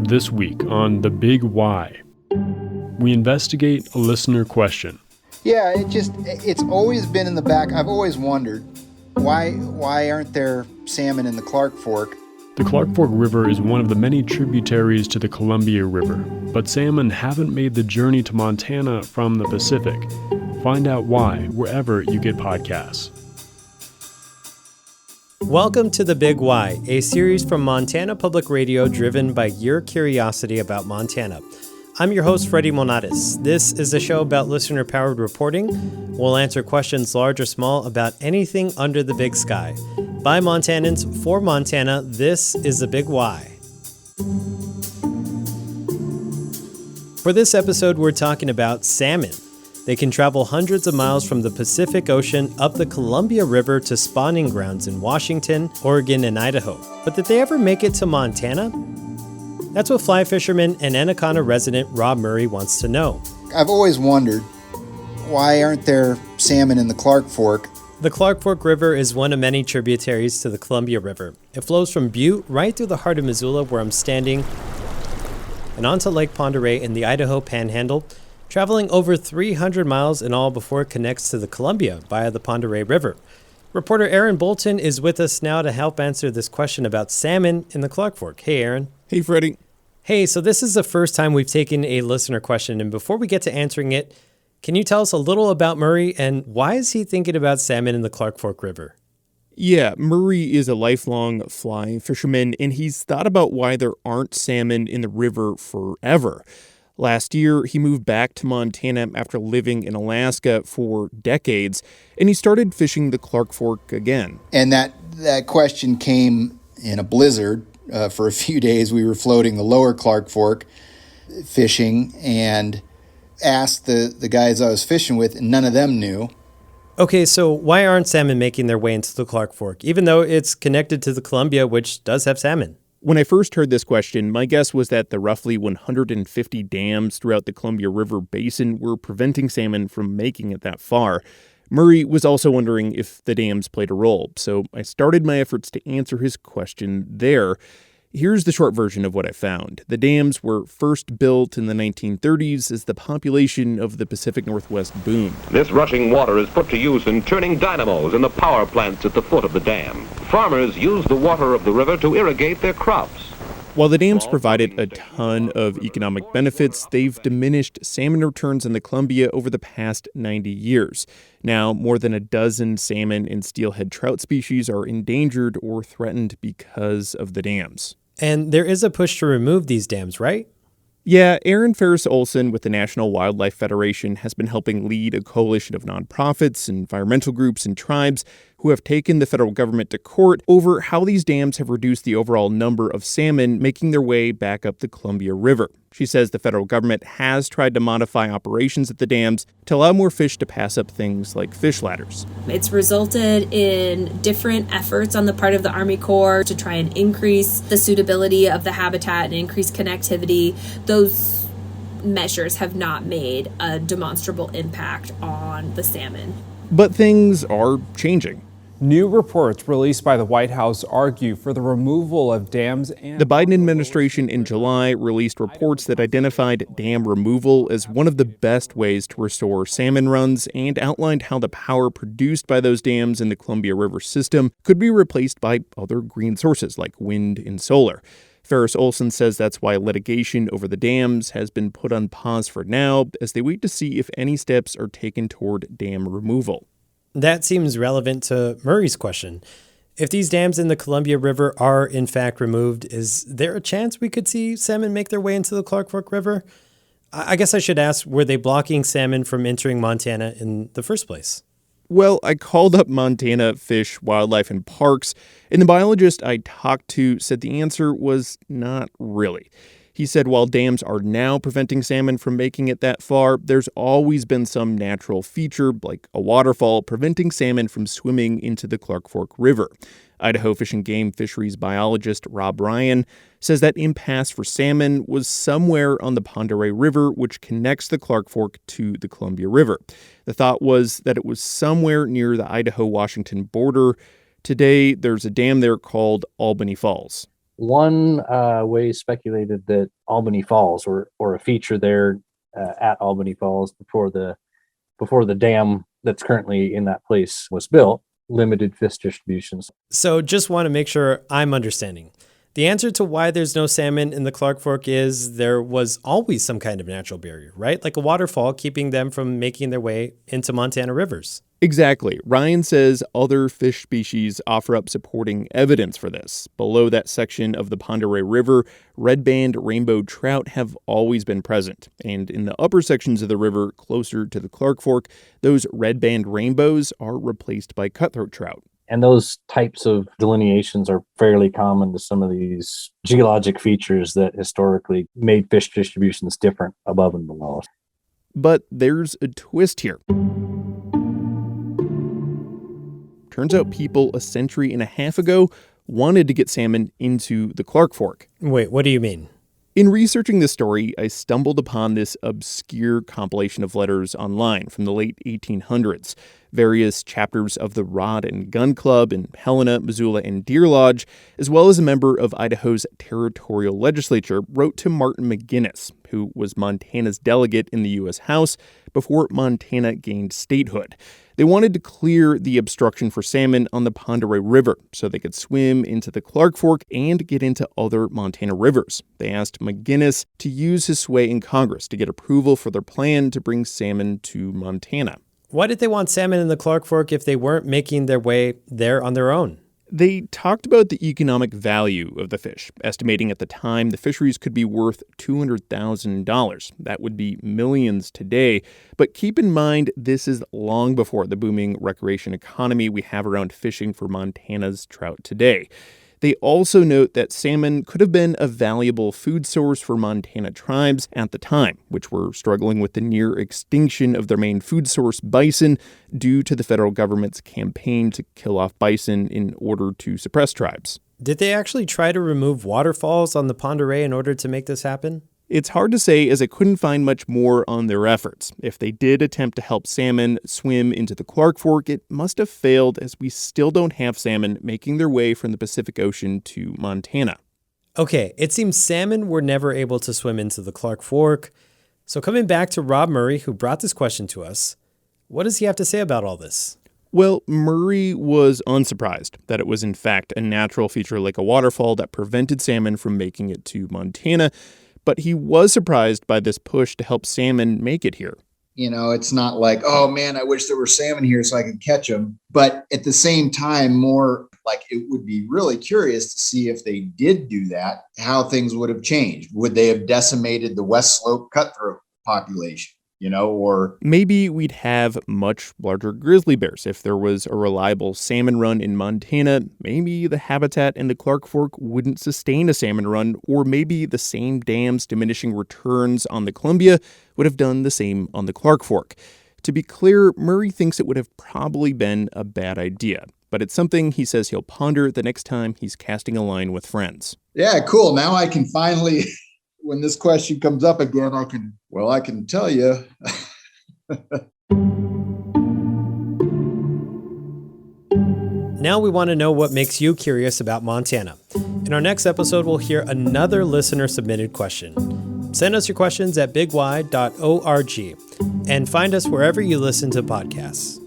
This week on The Big Why, we investigate a listener question. Yeah, it's always been in the back. I've always wondered, why aren't there salmon in the Clark Fork? The Clark Fork River is one of the many tributaries to the Columbia River, but salmon haven't made the journey to Montana from the Pacific. Find out why wherever you get podcasts. Welcome to The Big Why, a series from Montana Public Radio driven by your curiosity about Montana. I'm your host, Freddie Monatis. This is a show about listener-powered reporting. We'll answer questions large or small about anything under the big sky. By Montanans, for Montana, this is The Big Why. For this episode, we're talking about salmon. They can travel hundreds of miles from the Pacific Ocean up the Columbia River to spawning grounds in Washington, Oregon, and Idaho. But did they ever make it to Montana? That's what fly fisherman and Anaconda resident Rob Murray wants to know. I've always wondered, why aren't there salmon in the Clark Fork? The Clark Fork River is one of many tributaries to the Columbia River. It flows from Butte right through the heart of Missoula, where I'm standing, and onto Lake Pend Oreille in the Idaho Panhandle, traveling over 300 miles in all before it connects to the Columbia via the Pend Oreille River. Reporter Aaron Bolton is with us now to help answer this question about salmon in the Clark Fork. Hey, Aaron. Hey, Freddie. Hey, so this is the first time we've taken a listener question, and before we get to answering it, can you tell us a little about Murray and why is he thinking about salmon in the Clark Fork River? Yeah, Murray is a lifelong fly fisherman, and he's thought about why there aren't salmon in the river forever. Last year, he moved back to Montana after living in Alaska for decades, and he started fishing the Clark Fork again. And that question came in a blizzard. For a few days, we were floating the lower Clark Fork fishing and asked the guys I was fishing with, and none of them knew. Okay, so why aren't salmon making their way into the Clark Fork, even though it's connected to the Columbia, which does have salmon? When I first heard this question, my guess was that the roughly 150 dams throughout the Columbia River basin were preventing salmon from making it that far. Murray was also wondering if the dams played a role, so I started my efforts to answer his question there. Here's the short version of what I found. The dams were first built in the 1930s as the population of the Pacific Northwest boomed. This rushing water is put to use in turning dynamos in the power plants at the foot of the dam. Farmers use the water of the river to irrigate their crops. While the dams provided a ton of economic benefits, they've diminished salmon returns in the Columbia over the past 90 years. Now, more than a dozen salmon and steelhead trout species are endangered or threatened because of the dams. And there is a push to remove these dams, right? Yeah, Aaron Ferris Olson with the National Wildlife Federation has been helping lead a coalition of nonprofits, environmental groups, and tribes who have taken the federal government to court over how these dams have reduced the overall number of salmon making their way back up the Columbia River. She says the federal government has tried to modify operations at the dams to allow more fish to pass up things like fish ladders. It's resulted in different efforts on the part of the Army Corps to try and increase the suitability of the habitat and increase connectivity. Those measures have not made a demonstrable impact on the salmon. But things are changing. New reports released by the White House argue for the removal of dams and... The Biden administration in July released reports that identified dam removal as one of the best ways to restore salmon runs and outlined how the power produced by those dams in the Columbia River system could be replaced by other green sources like wind and solar. Ferris Olson says that's why litigation over the dams has been put on pause for now as they wait to see if any steps are taken toward dam removal. That seems relevant to Murray's question. If these dams in the Columbia River are in fact removed, is there a chance we could see salmon make their way into the Clark Fork River? I guess I should ask, were they blocking salmon from entering Montana in the first place? Well, I called up Montana Fish, Wildlife, and Parks, and the biologist I talked to said the answer was not really. He said while dams are now preventing salmon from making it that far, there's always been some natural feature, like a waterfall, preventing salmon from swimming into the Clark Fork River. Idaho Fish and Game Fisheries biologist Rob Ryan says that impasse for salmon was somewhere on the Pend Oreille River, which connects the Clark Fork to the Columbia River. The thought was that it was somewhere near the Idaho-Washington border. Today, there's a dam there called Albany Falls. One way speculated that Albany Falls or a feature there at Albany Falls before the dam that's currently in that place was built limited fish distributions. So just want to make sure I'm understanding. The answer to why there's no salmon in the Clark Fork is there was always some kind of natural barrier, right? Like a waterfall keeping them from making their way into Montana rivers. Exactly. Ryan says other fish species offer up supporting evidence for this. Below that section of the Pend Oreille River, red-band rainbow trout have always been present. And in the upper sections of the river, closer to the Clark Fork, those red-band rainbows are replaced by cutthroat trout. And those types of delineations are fairly common to some of these geologic features that historically made fish distributions different above and below. But there's a twist here. Turns out people a century and a half ago wanted to get salmon into the Clark Fork. Wait, what do you mean? In researching this story, I stumbled upon this obscure compilation of letters online from the late 1800s. Various chapters of the Rod and Gun Club in Helena, Missoula, and Deer Lodge, as well as a member of Idaho's territorial legislature, wrote to Martin McGinnis, who was Montana's delegate in the U.S. House before Montana gained statehood. They wanted to clear the obstruction for salmon on the Pend Oreille River so they could swim into the Clark Fork and get into other Montana rivers. They asked McGinnis to use his sway in Congress to get approval for their plan to bring salmon to Montana. Why did they want salmon in the Clark Fork if they weren't making their way there on their own? They talked about the economic value of the fish, estimating at the time the fisheries could be worth $200,000. That would be millions today. But keep in mind, this is long before the booming recreation economy we have around fishing for Montana's trout today. They also note that salmon could have been a valuable food source for Montana tribes at the time, which were struggling with the near extinction of their main food source, bison, due to the federal government's campaign to kill off bison in order to suppress tribes. Did they actually try to remove waterfalls on the Pend Oreille in order to make this happen? It's hard to say, as I couldn't find much more on their efforts. If they did attempt to help salmon swim into the Clark Fork, it must have failed, as we still don't have salmon making their way from the Pacific Ocean to Montana. Okay, it seems salmon were never able to swim into the Clark Fork. So coming back to Rob Murray, who brought this question to us, what does he have to say about all this? Well, Murray was unsurprised that it was in fact a natural feature like a waterfall that prevented salmon from making it to Montana. But he was surprised by this push to help salmon make it here. You know, it's not like, oh man, I wish there were salmon here so I could catch them. But at the same time, more like it would be really curious to see if they did do that, how things would have changed. Would they have decimated the West Slope cutthroat population? You know, or maybe we'd have much larger grizzly bears if there was a reliable salmon run in Montana. Maybe the habitat in the Clark Fork wouldn't sustain a salmon run, or maybe the same dams diminishing returns on the Columbia would have done the same on the Clark Fork. To be clear, Murray thinks it would have probably been a bad idea, but it's something he says he'll ponder the next time he's casting a line with friends. Yeah, cool. Now I can finally... when this question comes up again, I can tell you. Now we want to know what makes you curious about Montana. In our next episode, we'll hear another listener-submitted question. Send us your questions at bigY.org and find us wherever you listen to podcasts.